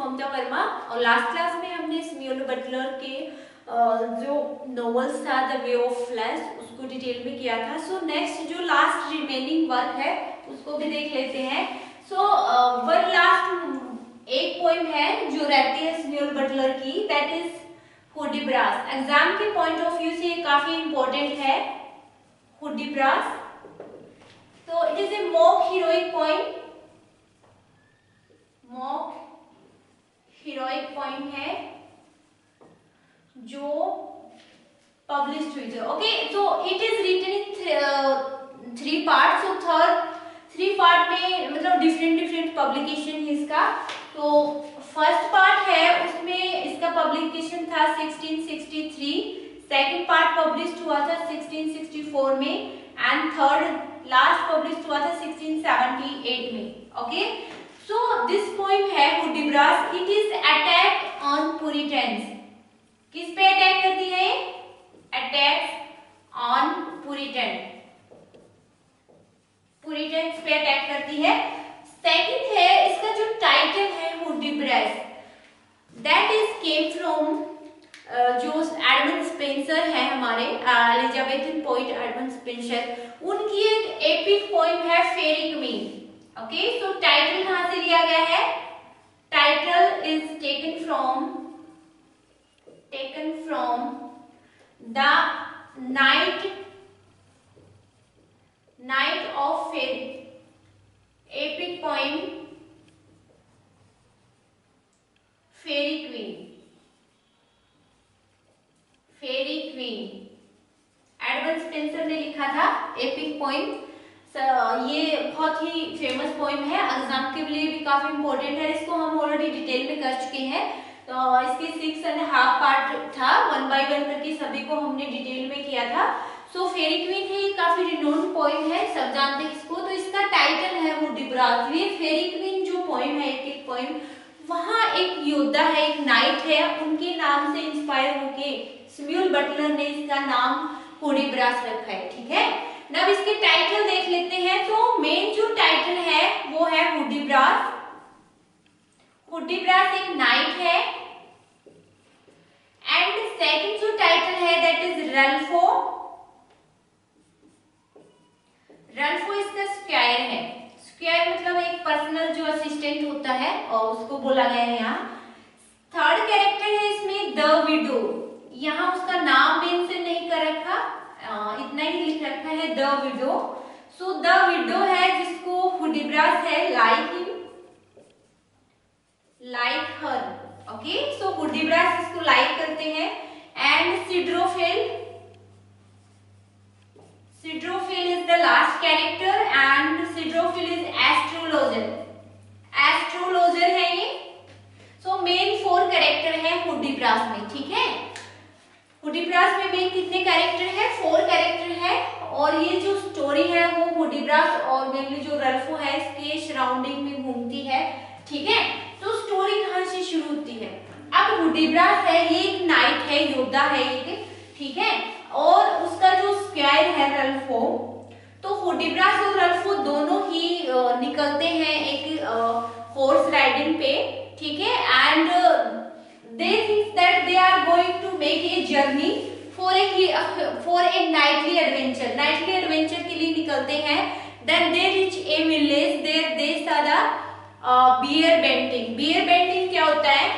ममता वर्मा और last class में हमने सैमुअल बटलर के जो नॉवेल्स था द वे ऑफ फ्लैश उसको डिटेल में किया था। सो नेक्स्ट जो लास्ट रिमेनिंग वर्क है उसको भी देख लेते हैं। सो वन लास्ट एक पोइम है जो रहती है सैमुअल बटलर की, दैट इज हुडीब्रास। एग्जाम के पॉइंट ऑफ व्यू से काफी इंपॉर्टेंट है हुडीब्रास। तो it is a mock heroic poem, mock heroic poem है जो पब्लिश हुई थी। Okay, so it is written in 3 part. So 3 part में मतलब डिफरेंट पब्लिकेशन है इसका। तो फर्स्ट पार्ट है उसमें इसका पब्लिकेशन था 1663, सेकंड पार्ट पब्लिश हुआ था 1664 में एंड थर्ड लास्ट पब्लिश हुआ था 1678 में। ओके, सो दिस पोइम है Hudibras. It is attack on Puritans. किस पे अटैक करती है? अटैक ऑन पुरिटन, पुरिटन्स पे अटैक करती है। सेकंड है इसका जो टाइटल है हुडीब्रास, दैट इज केम फ्रॉम जो एडमंड स्पेंसर है हमारे एलिजाबेथन पोइट एडमंड स्पेंसर, उनकी एक एपिक पोइम है फेरी क्वीन। ओके, सो टाइटल कहां से लिया गया है? Title is taken from the night of fairy, epic poem fairy queen Edmund Spenser ने लिखा था एपिक पोइम। ये बहुत ही फेमस पोइम है, एग्जाम के लिए भी काफी इंपॉर्टेंट है। इसको हम ऑलरेडी डिटेल में कर चुके हैं। तो इसके 6.5 पार्ट था, 1 बाय 1 करके सभी को हमने डिटेल में किया था। सो फेरी क्वीन है, ये काफी रिनोन्ड पोइम है, सब जानते हैं इसको। तो इसका टाइटल है हुडीब्रास। ये फेरी क्वीन जो पोइम है, एक पोइम, वहां एक योद्धा है, एक नाइट है, उनके नाम से इंस्पायर होके सैमुअल बटलर ने इसका नाम हुडीब्रास रखा है। ठीक है, अब इसके टाइटल देख लेते हैं। तो मेन जो टाइटल है वो है हुडीब्रास। हुडीब्रास एक नाइट है एंड सेकंड जो टाइटल है दैट इज रल्फो। रल्फो इसका स्क्वायर है। स्क्वायर मतलब एक पर्सनल जो असिस्टेंट होता है और उसको बोला गया है यहाँ। थर्ड कैरेक्टर है इसमें द विडो। यहाँ उसका नाम मेंशन नहीं कर रखा, इतना ही लिख रखा है the window. So the widow है जिसको हुडीब्रास है लाइक हर। ओके, सो हुडीब्रास इसको लाइक करते हैं। And Sidrophel is the last character and Sidrophel is astrologer है ये। सो मेन 4 कैरेक्टर है हुडीब्रास में। ठीक है, हुडीब्रास में मेन कितने कैरेक्टर है? 4 कैरेक्टर है। और ये जो स्टोरी है वो हुडीब्रास और मेनली जो रल्फो है इसके सराउंडिंग में घूमती है। ठीक है, तो स्टोरी कहां से शुरू होती है? अब हुडीब्रास है, ये एक नाइट है, योद्धा है एक। ठीक है, और उसका जो स्क्वायर है रल्फो, तो हुडीब्रास और रल्फो दोनों ही निकलते हैं एक हॉर्स राइडिंग पे। ठीक है, and they think that they are going to make a journey for a nightly adventure के लिए निकलते हैं। then they reach a village, there they saw the bear baiting क्या होता है?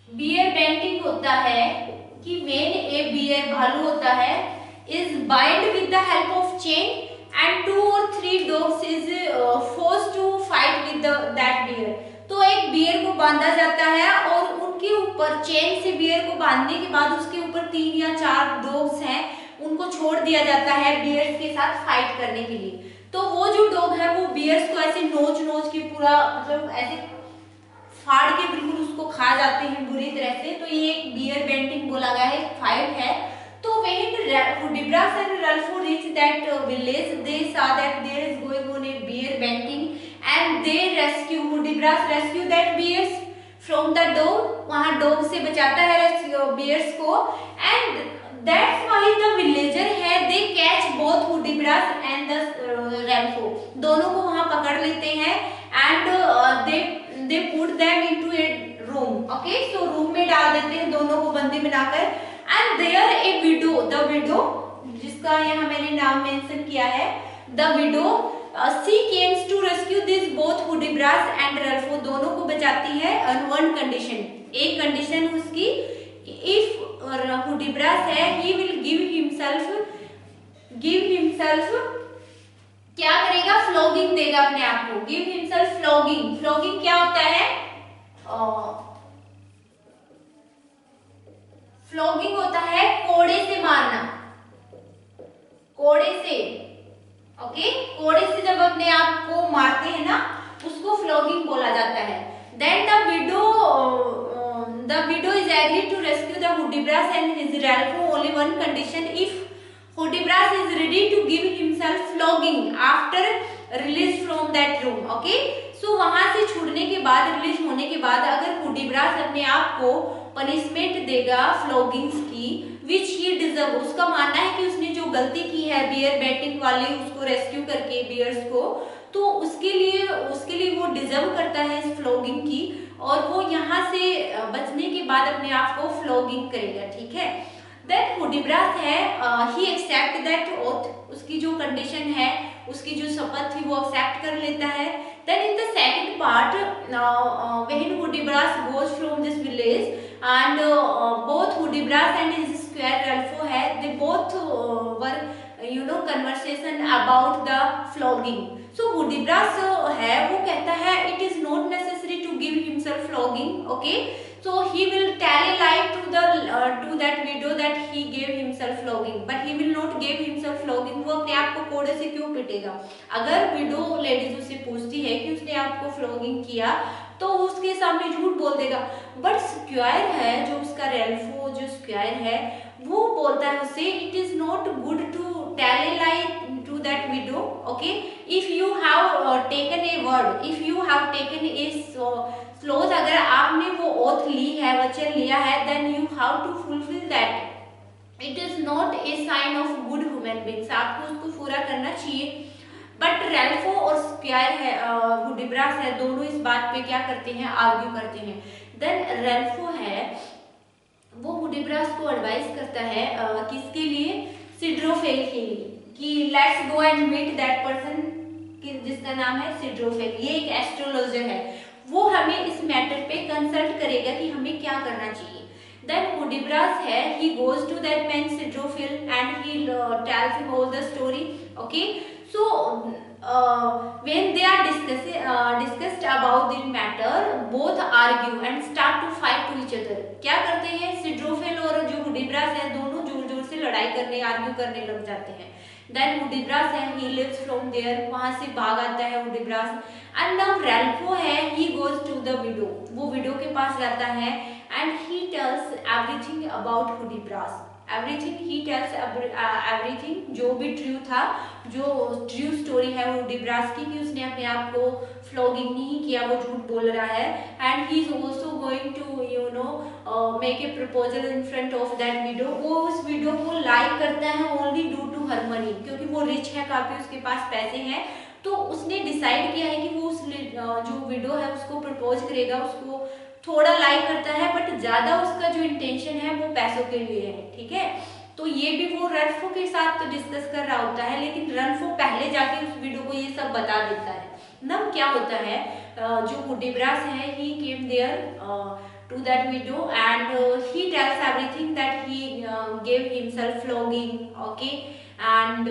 bear baiting होता है कि when a bear भालू होता है is bind with the help of chain and 2 or 3 dogs is forced to fight with that bear। तो एक बियर को बांधा जाता है और उनके ऊपर चेन से बियर को बांधने के बाद उसके ऊपर 3 या 4 डॉग्स हैं, उनको छोड़ दिया जाता है बियर्स के साथ फाइट करने के लिए। तो वो जो डॉग है वो बियर्स को ऐसे नोच के पूरा मतलब ऐसे फाड़ के बिल्कुल उसको खा जाते हैं बुरी तरह से। तो ये एक बियर बेंटिंग बोला गया है, फाइट है। तो when Hudibras and Ralph reach that village, they saw that there is going on a bear baiting and they rescue, Hudibras rescue that bears from the dog, वहाँ डॉग से बचाता है bears को। and that's why the villager है they catch both Hudibras and the Ralph, दोनों को वहाँ पकड़ लेते हैं। and they put them into a room, okay, so room में डाल देते हैं दोनों को बंदी बनाकर। And there a widow, the widow, जिसका यहाँ मैंने नाम मेंशन किया है, the widow, she comes to rescue this both Hudibras and Ralpho, दोनों को बचाती है ऑन वन कंडीशन, एक कंडीशन उसकी, इफ हुडिब्रास है ही विल गिव हिमसेल्फ, क्या करेगा, फ्लॉगिंग देगा अपने आप को, गिव हिमसेल्फ फ्लॉगिंग। फ्लॉगिंग क्या होता है, फ्लॉगिंग होता है कोड़े से मारना, कोड़े से, ओके, कोड़े से जब अपने आप को मारते हैं ना, उसको फ्लॉगिंग बोला जाता है। Then the widow is agreed to rescue the Hudibras and his Ralph, only one condition, if Hudibras is ready to give himself flogging after release from that room, okay, so वहां से छूटने के बाद, release होने के बाद, अगर हुडिब्रास अपने आप को पनिशमेंट देगा फ्लॉगिंग्स की, विच ही डिजर्व, उसका मानना है कि उसने जो गलती की है बियर बैटिंग वाली, उसको रेस्क्यू करके बियर्स को, तो उसके लिए वो डिजर्व करता है इस फ्लॉगिंग की, और वो यहाँ से बचने के बाद अपने आप को फ्लॉगिंग करेगा, ठीक है। देन हुडिब्रास है, ही एक्सेप्ट दैट ओथ, उसकी जो कंडीशन है, उसकी जो शपथ थी वो एक्सेप्ट कर लेता है। Then in the second part, when Hudibras goes from this village and both Hudibras and his squire Ralpho है, they both were conversation about the flogging. So Hudibras है, वो कहता है it is not necessary to give himself flogging, okay, so he will tell a lie to that widow that he gave himself flogging, but he will not give himself flogging। वो अपने आप को कोड़े से क्यों पिटेगा? अगर विडो लेडीज उससे पूछती है कि उसने आपको फ्लॉगिंग किया, तो उसके सामने झूठ बोल देगा। बट स्क्वायर है, जो उसका रेल्फो जो स्क्वायर है, वो बोलता है उससे it is not good to tell a lie to that widow, okay, if you have taken a word, if you have taken a sloth, अगर आपने वो ओथ ली है, वचन लिया है, then you have to fulfil that, it is not a sign of good human beings, आपको उसको पूरा करना चाहिए। बट रेल्फो और स्क्वायर है, हुडिब्रास है, दोनों इस बात पे क्या करते हैं, आर्ग्यू करते हैं। देन रेल्फो है, वो हुडिब्रास को एडवाइस करता है, किसके लिए, सिड्रोफेल के लिए, कि let's go and meet that person, जिसका नाम है सिड्रोफेल, ये एक एस्ट्रोलॉजर है, वो हमें इस मैटर पे कंसल्ट करेगा कि हमें क्या करना चाहिए। देन हुडिब्रास है, he goes to that man Sidrophel and he tells him all the story, okay, so when they are discussed about this matter, both argue and start to fight to each other. क्या करते हैं, सिड्रोफिल और जो Hudibras है, दोनों जोर जोर से लड़ाई करने, आर्ग्यू करने लग जाते हैं। देन हुडिब्रास है, ही लिव्स फ्रॉम देयर, वहां से भाग आता है हुडिब्रास। एंड नाउ रेल्फो है, he goes to the widow, वो विडो के पास जाता है, and he tells everything about Hudibras, everything, he tells everything, जो भी ट्रू था, जो ट्रू स्टोरी है हुडिब्रास की, कि उसने अपने आप को फ्लॉगिंग नहीं किया, वो झूठ बोल रहा है। And he is also going to make a proposal in front of that widow, वो उस विडो को लाइक करता है only due to her money, क्योंकि वो रिच है काफी, उसके पास पैसे हैं, तो उसने डिसाइड किया है कि वो उस जो विडो है उसको प्रपोज करेगा, उसको थोड़ा लाइक करता है, बट ज्यादा उसका जो इंटेंशन है वो पैसों के लिए है, ठीक है। तो ये भी वो रल्फो के साथ डिस्कस कर रहा होता है, लेकिन रल्फो पहले जाके उस विडो को ये सब बता देता है। नब क्या होता है, जो हुडिब्रास है, he came there to that widow and he tells everything that he gave himself flogging, okay, and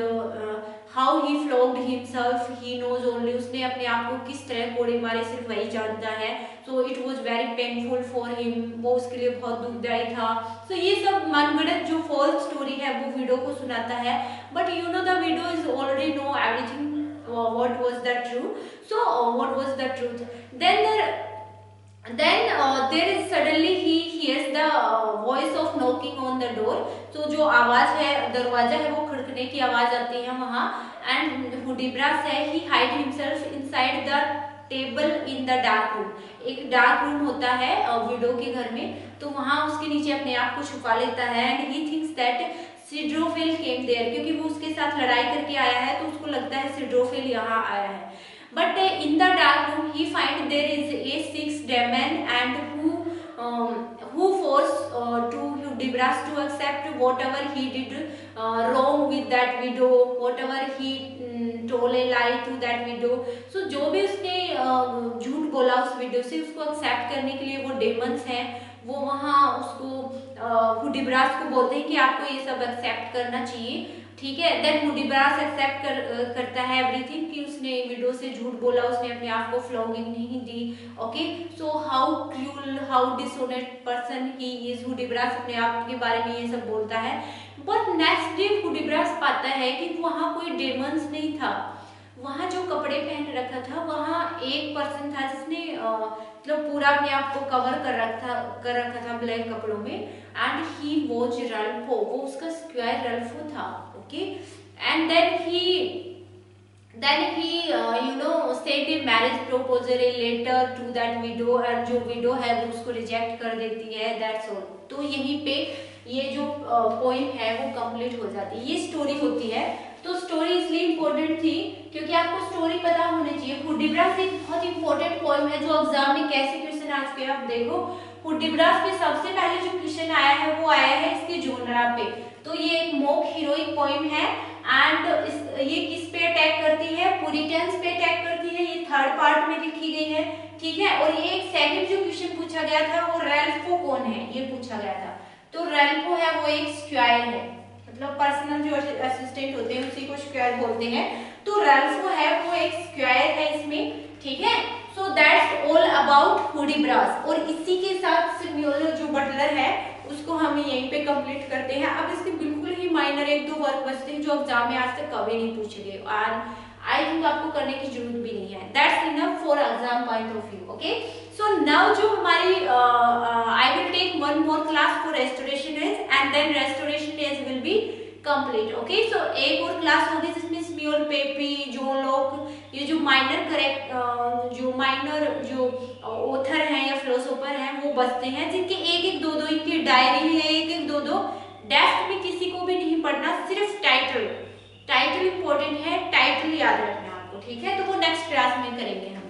how he flogged himself he knows only, उसने अपने आप को किस तरह कोड़े मारे सिर्फ वही जानता है। so it was very painful for him, वो उसके लिए बहुत दुखदायी था। so ये सब मनगढ़ंत जो फॉल्स स्टोरी है वो विडो को सुनाता है, but you know the widow is already know everything what was the truth, so what was the truth, then there is suddenly he hears the voice of knocking on the door, so जो आवाज है, दरवाजा है, वो खड़कने की आवाज आती है वहाँ। एंड हुडिब्रास है, he hide himself inside the table in the dark room, एक डार्क रूम होता है विडो के घर में, तो वहाँ उसके नीचे अपने आप को छुपा लेता है। And he thinks that सिड्रोफिल came there, क्योंकि वो उसके साथ लड़ाई करके आया है, तो उसको लगता है सिड्रोफिल यहाँ आया है। but in the dark room he find there is a 6 demon and who force to Hudibras to accept whatever he did wrong with that widow, whatever he told a lie to that widow. So जो भी उसने झूठ बोला उस window से, उसको accept करने के लिए वो डेमंस हैं, वो वहाँ उसको हुडिब्रास को बोलते हैं कि आपको ये सब एक्सेप्ट करना चाहिए, ठीक है। देन हुडिब्रास एक्सेप्ट करता है एवरीथिंग कि उसने विडो से झूठ बोला, उसने अपने आप को फ्लॉगिंग नहीं दी। Okay, so how cruel, how dishonest person he is, Hudibras अपने आप के बारे में ये सब बोलता है। बट नेक्स्ट डे हुडिब्रास पाता है कि वहाँ कोई डेमंस नहीं था, वहाँ जो कपड़े पहन रखा था वहाँ एक पर्सन था जिसने मतलब पूरा अपने आप को कवर कर रखा था ब्लैक कपड़ों में, एंड ही वॉज रल्फो, वो उसका स्क्वायर रल्फो था। Okay, and then he you know sent a marriage proposal a letter to that widow, और जो विडो है वो उसको रिजेक्ट कर देती है। That's all. तो यहीं पे ये जो पोइम है वो कंप्लीट हो जाती है, ये स्टोरी होती है। तो स्टोरी इसलिए इम्पोर्टेंट थी क्योंकि आपको स्टोरी पता होनी चाहिए। हुडिब्रास एक बहुत इंपॉर्टेंट पोइम है जो एग्जाम में कैसे क्वेश्चन आ चुके हैं आप देखो। हुडिब्रास पे सबसे पहले जो क्वेश्चन आया है वो आया है इसके जोनरा पे। तो ये एक मोक हीरोइक पोइम है एंड ये किस पे अटैक करती है, पुरिटन्स पे अटैक करती है। ये थर्ड पार्ट में लिखी गई है, ठीक है। और ये एक सेकंड जो क्वेश्चन पूछा गया था वो रैल्फो कौन है ये पूछा गया था। तो रैल्फो है वो एक स्क्वायर है, मतलब पर्सनल जो असिस्टेंट होते हैं उसी को स्क्वायर बोलते हैं। तो रैल्फो है वो एक स्क्वायर है इसमें, ठीक है। So that's all about Hudibras. और इसी के साथ सिम्योलो जो बटलर है उसको हम यहीं पे कंप्लीट करते हैं। अब इसके बिल्कुल ही माइनर एक दो वर्क बचते हैं जो एग्जाम में आज तक कभी नहीं पूछे गए, और आई थिंक आपको करने की जरूरत भी नहीं है। That's enough for exam point of view. Okay, so now जो हमारी I will take one more class for restoration age, and then restoration age will be complete. Okay, so एक और क्लास होगी जिसमें स्मियोल, पेपी, जॉन लॉक, ये जो minor जो author हैं या फिलोसोफर हैं वो बचते हैं, जिनके एक एक दो इनकी डायरी है, एक एक दो डेस्क में किसी को भी नहीं पढ़ना, सिर्फ टाइटल इंपॉर्टेंट है, टाइटल याद रखना आपको, ठीक है। तो वो नेक्स्ट क्लास में करेंगे हम।